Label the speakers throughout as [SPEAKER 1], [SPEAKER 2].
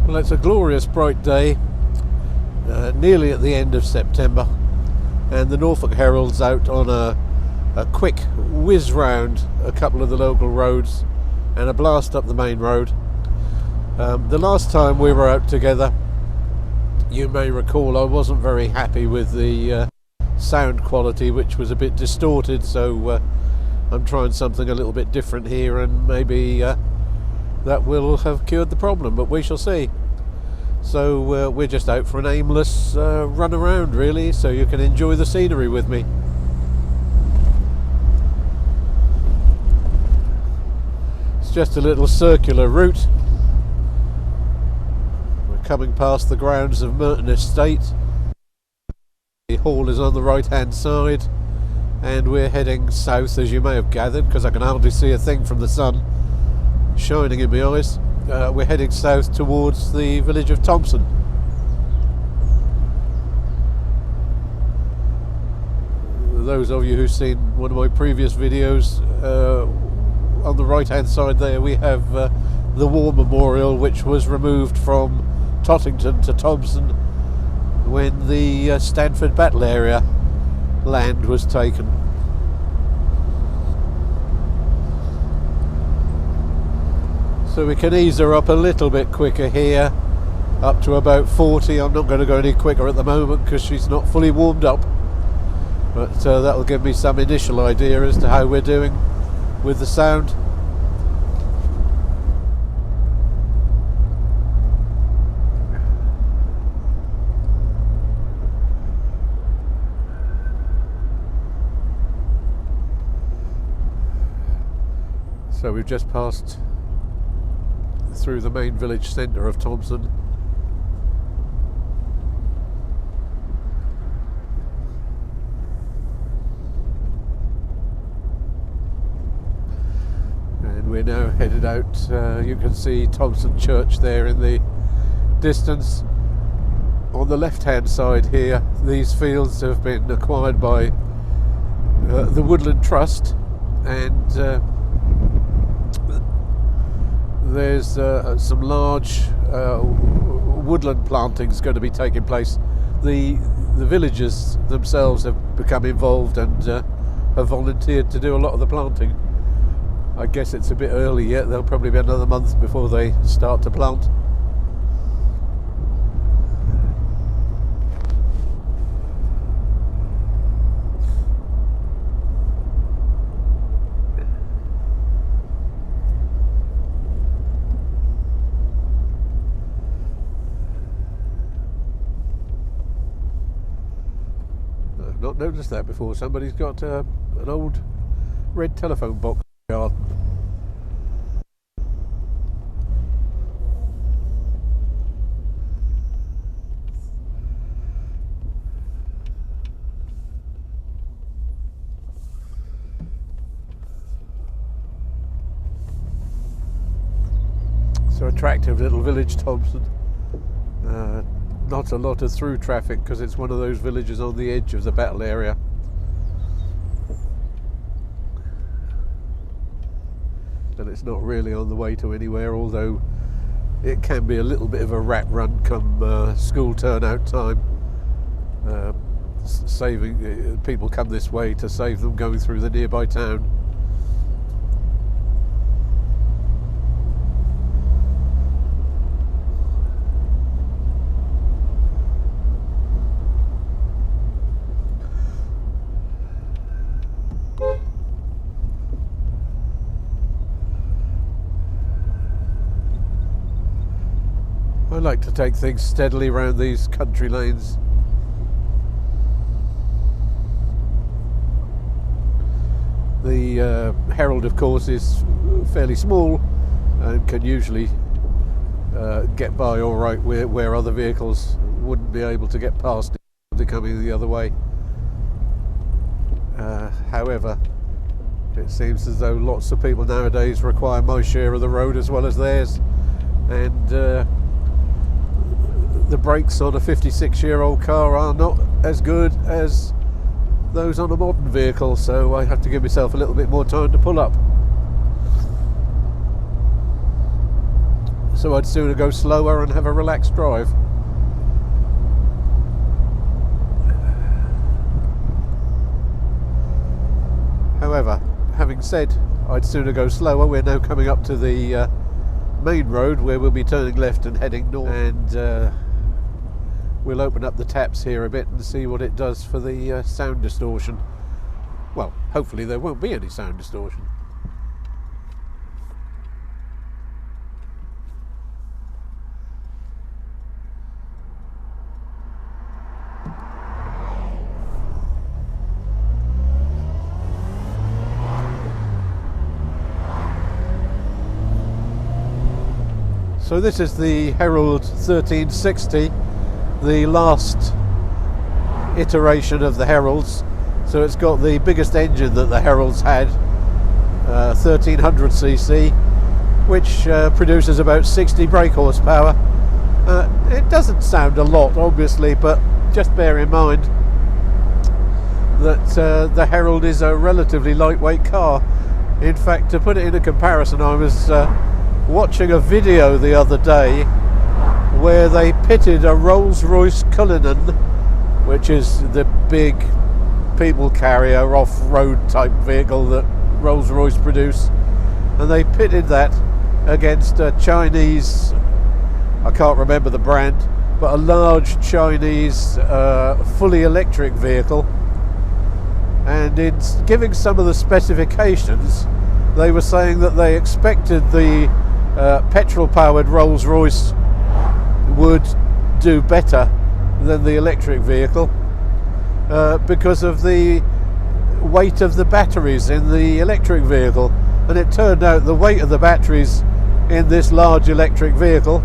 [SPEAKER 1] Well, it's a glorious bright day, nearly at the end of September, and the Norfolk Herald's out on a quick whiz round a couple of the local roads and a blast up the main road. The last time we were out together, you may recall, I wasn't very happy with the sound quality, which was a bit distorted, so I'm trying something a little bit different here, and maybe that will have cured the problem, but we shall see. So we're just out for an aimless run around, really, so you can enjoy the scenery with me. It's just a little circular route. We're coming past the grounds of Merton Estate. The hall is on the right hand side, and we're heading south, as you may have gathered, because I can hardly see a thing from the sun shining in my eyes. We're heading south towards the village of Thompson. Those of you who've seen one of my previous videos, on the right hand side there we have the War Memorial, which was removed from Tottington to Thompson when the Stanford Battle Area land was taken. So we can ease her up a little bit quicker here, up to about 40. I'm not going to go any quicker at the moment because she's not fully warmed up, but that'll give me some initial idea as to how we're doing with the sound. So we've just passed through the main village centre of Thompson. And we're now headed out. You can see Thompson Church there in the distance. On the left hand side here, these fields have been acquired by the Woodland Trust, and there's some large woodland plantings going to be taking place. The villagers themselves have become involved and have volunteered to do a lot of the planting. I guess it's a bit early yet. There'll probably be another month before they start to plant. Not noticed that before. Somebody's got an old red telephone box in the garden. So attractive little village, Thompson. not a lot of through traffic because it's one of those villages on the edge of the battle area. And it's not really on the way to anywhere, although it can be a little bit of a rat run come school turnout time. Saving people come this way to save them going through the nearby town. I like to take things steadily around these country lanes. The Herald, of course, is fairly small and can usually get by all right where other vehicles wouldn't be able to get past it if they're coming the other way. However, it seems as though lots of people nowadays require my share of the road as well as theirs, and the brakes on a 56-year-old car are not as good as those on a modern vehicle, so I have to give myself a little bit more time to pull up. So I'd sooner go slower and have a relaxed drive. However, having said I'd sooner go slower, we're now coming up to the main road where we'll be turning left and heading north, and we'll open up the taps here a bit and see what it does for the sound distortion. Well, hopefully there won't be any sound distortion. So this is the Herald 1360, the last iteration of the Heralds. So it's got the biggest engine that the Heralds had, 1300cc, which produces about 60 brake horsepower. It doesn't sound a lot, obviously, but just bear in mind that the Herald is a relatively lightweight car. In fact, to put it in a comparison, I was watching a video the other day where they pitted a Rolls-Royce Cullinan, which is the big people carrier off-road type vehicle that Rolls-Royce produce, and they pitted that against a Chinese, I can't remember the brand, but a large Chinese fully electric vehicle. And in giving some of the specifications, they were saying that they expected the petrol-powered Rolls-Royce would do better than the electric vehicle because of the weight of the batteries in the electric vehicle. And it turned out the weight of the batteries in this large electric vehicle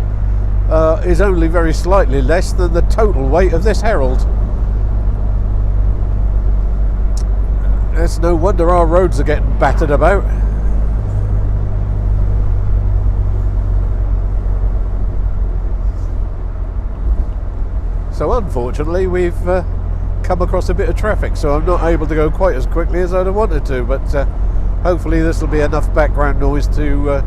[SPEAKER 1] is only very slightly less than the total weight of this Herald. It's no wonder our roads are getting battered about. So unfortunately we've come across a bit of traffic, so I'm not able to go quite as quickly as I'd have wanted to, but hopefully this will be enough background noise to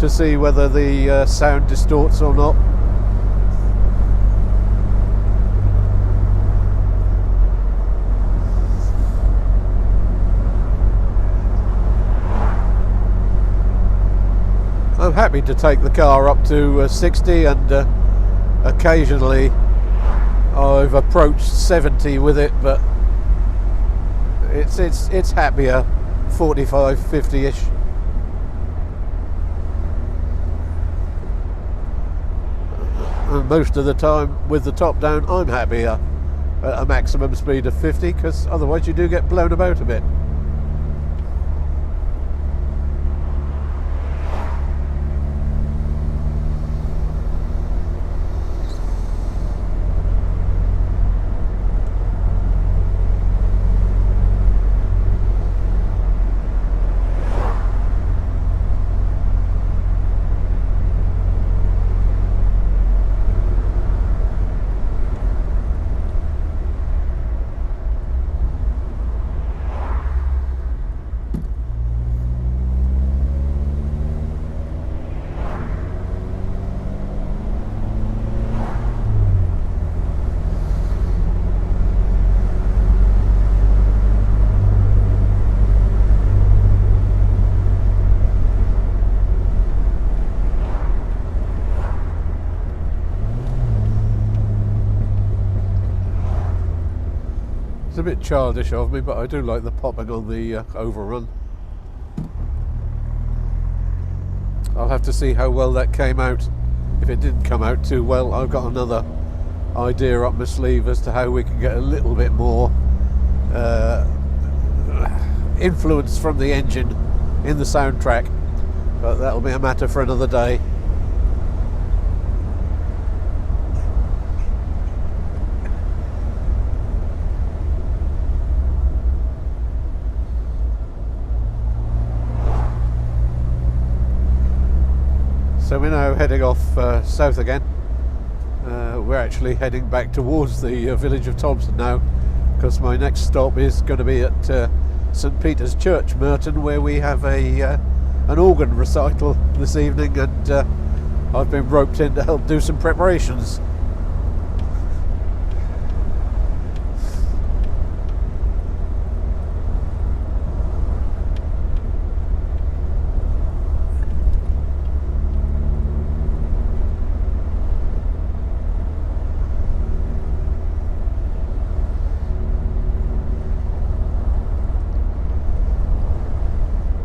[SPEAKER 1] see whether the sound distorts or not. I'm happy to take the car up to 60, and occasionally I've approached 70 with it, but it's happier 45, 50-ish. And most of the time with the top down I'm happier at a maximum speed of 50, because otherwise you do get blown about a bit. It's a bit childish of me, but I do like the popping on the overrun. I'll have to see how well that came out. If it didn't come out too well, I've got another idea up my sleeve as to how we can get a little bit more influence from the engine in the soundtrack, but that'll be a matter for another day. So we're now heading off south again. We're actually heading back towards the village of Thompson now, because my next stop is going to be at St Peter's Church, Merton, where we have an organ recital this evening, and I've been roped in to help do some preparations.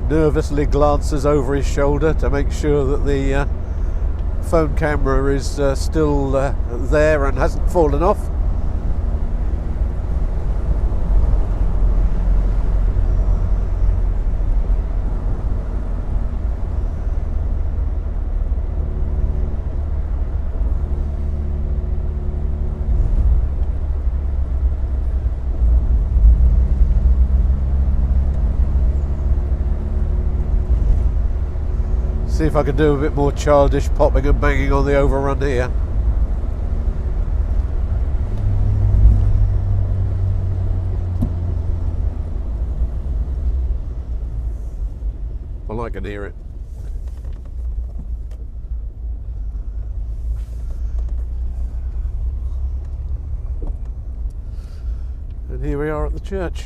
[SPEAKER 1] Nervously glances over his shoulder to make sure that the phone camera is still there and hasn't fallen off. See if I can do a bit more childish popping and banging on the overrun here. Well, I can hear it. And here we are at the church.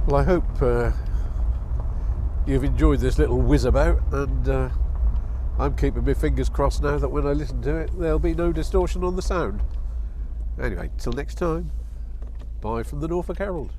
[SPEAKER 1] Well, I hope you've enjoyed this little whiz about, and I'm keeping my fingers crossed now that when I listen to it there'll be no distortion on the sound. Anyway, till next time, bye from the Norfolk Herald.